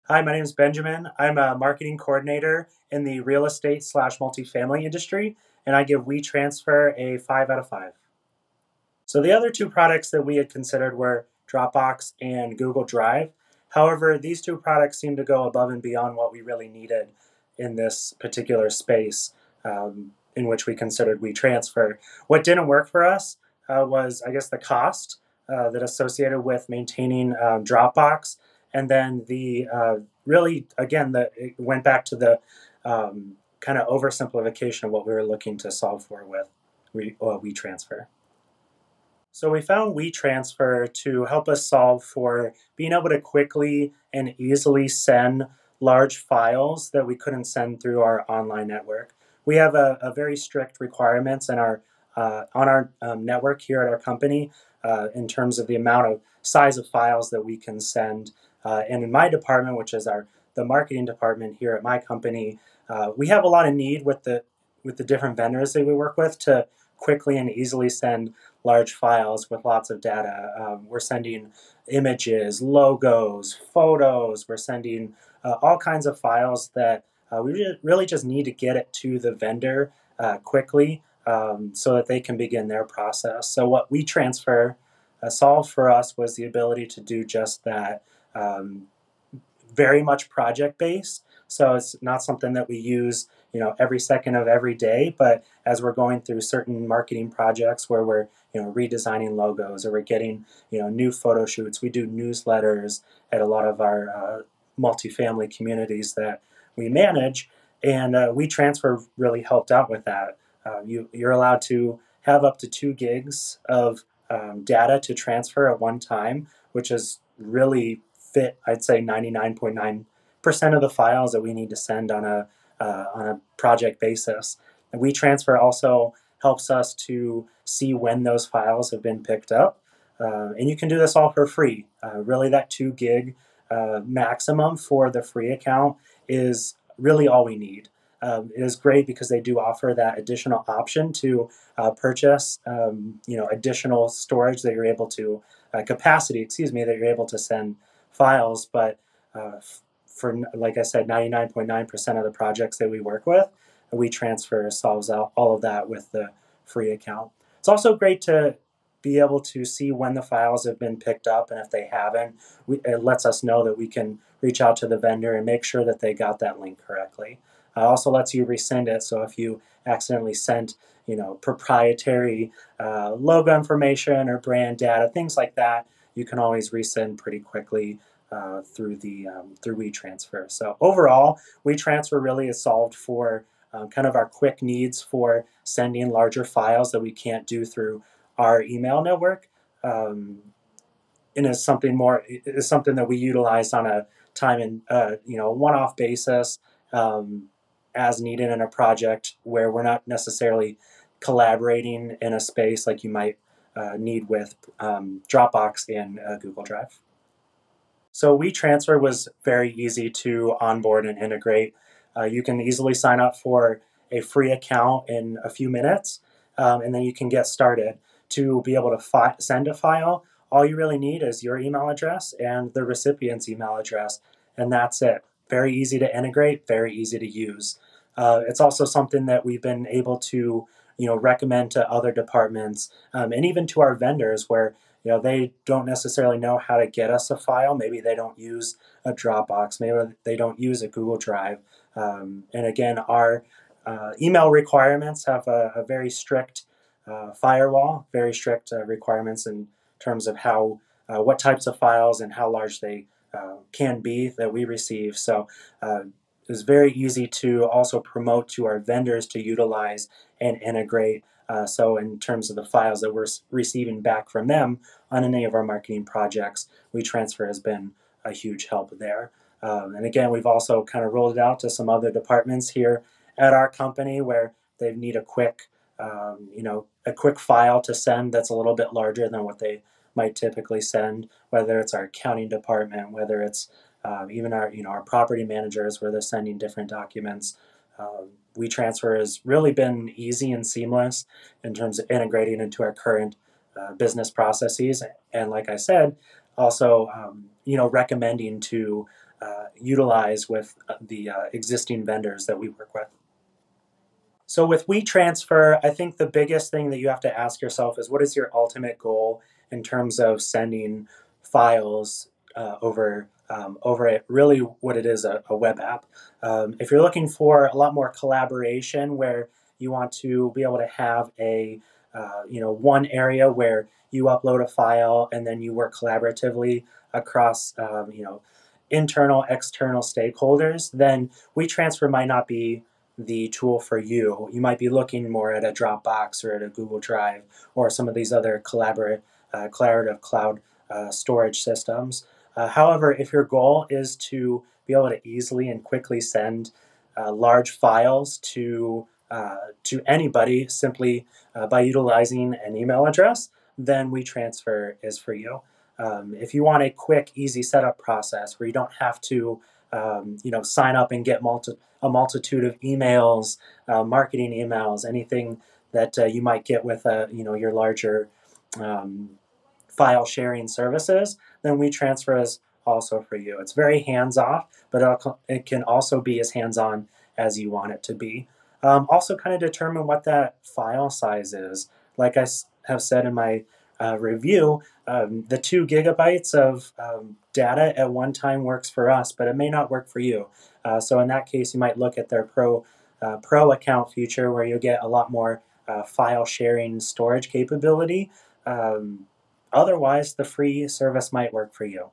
Hi, my name is Benjamin. I'm a marketing coordinator in the real estate slash multifamily industry, and I give WeTransfer a 5 out of 5. So the other two products that we had considered were Dropbox and Google Drive. However, these two products seem to go above and beyond what we really needed in this particular space in which we considered WeTransfer. What didn't work for us was, I guess, the cost that associated with maintaining Dropbox, and then the really, again, it went back to the kind of oversimplification of what we were looking to solve for with WeTransfer. So we found WeTransfer to help us solve for being able to quickly and easily send large files that we couldn't send through our online network. We have a very strict requirements in our on our network here at our company in terms of the amount of size of files that we can send. And in my department, which is the marketing department here at my company, we have a lot of need with the different vendors that we work with to quickly and easily send large files with lots of data. We're sending images, logos, photos. We're sending all kinds of files that we really just need to get it to the vendor quickly so that they can begin their process. So what WeTransfer solved for us was the ability to do just that. Very much project based, so it's not something that we use every second of every day, but as we're going through certain marketing projects where we're redesigning logos, or we're getting new photo shoots, we do newsletters at a lot of our multifamily communities that we manage, and WeTransfer really helped out with that. You're allowed to have up to 2 gigs of data to transfer at one time, which is really fit, I'd say 99.9% of the files that we need to send on a project basis. And WeTransfer also helps us to see when those files have been picked up. And you can do this all for free. Really, that 2 gig maximum for the free account is really all we need. It is great because they do offer that additional option to purchase, additional storage that you're able to, capacity, excuse me, that you're able to send files. But for, like I said, 99.9% of the projects that we work with, WeTransfer solves out all of that with the free account. It's also great to be able to see when the files have been picked up, and if they haven't, it lets us know that we can reach out to the vendor and make sure that they got that link correctly. It also lets you resend it, so if you accidentally sent proprietary logo information or brand data, things like that, you can always resend pretty quickly through WeTransfer. So overall, WeTransfer really is solved for kind of our quick needs for sending larger files that we can't do through our email network, and is something that we utilize on a time and one-off basis, as needed in a project where we're not necessarily collaborating in a space like you might need with Dropbox and Google Drive. So WeTransfer was very easy to onboard and integrate. You can easily sign up for a free account in a few minutes, and then you can get started. To be able to send a file, all you really need is your email address and the recipient's email address, and that's it. Very easy to integrate, very easy to use. It's also something that we've been able to recommend to other departments, and even to our vendors where they don't necessarily know how to get us a file. Maybe they don't use a Dropbox. Maybe they don't use a Google Drive. And again, our email requirements have a very strict firewall, very strict requirements in terms of what types of files and how large they can be that we receive. So it's very easy to also promote to our vendors to utilize and integrate. So in terms of the files that we're receiving back from them on any of our marketing projects, WeTransfer has been a huge help there. And again, we've also kind of rolled it out to some other departments here at our company where they need a quick file to send that's a little bit larger than what they might typically send, whether it's our accounting department, whether it's even our property managers where they're sending different documents. WeTransfer has really been easy and seamless in terms of integrating into our current business processes, and like I said, also recommending to utilize with the existing vendors that we work with. So with WeTransfer, I think the biggest thing that you have to ask yourself is what is your ultimate goal in terms of sending files over it, really what it is, a web app. If you're looking for a lot more collaboration where you want to be able to have a one area where you upload a file and then you work collaboratively across internal, external stakeholders, then WeTransfer might not be the tool for you. You might be looking more at a Dropbox or at a Google Drive or some of these other collaborative cloud storage systems. However, if your goal is to be able to easily and quickly send large files to anybody simply by utilizing an email address, then WeTransfer is for you. If you want a quick, easy setup process where you don't have to, sign up and get a multitude of emails, marketing emails, anything that you might get with your larger um, file sharing services, then WeTransfer is also for you. It's very hands off, but it can also be as hands on as you want it to be. Also, kind of determine what that file size is. Like I have said in my review, the 2 GB of data at one time works for us, but it may not work for you. So in that case, you might look at their Pro account feature where you'll get a lot more file sharing storage capability. Otherwise, the free service might work for you.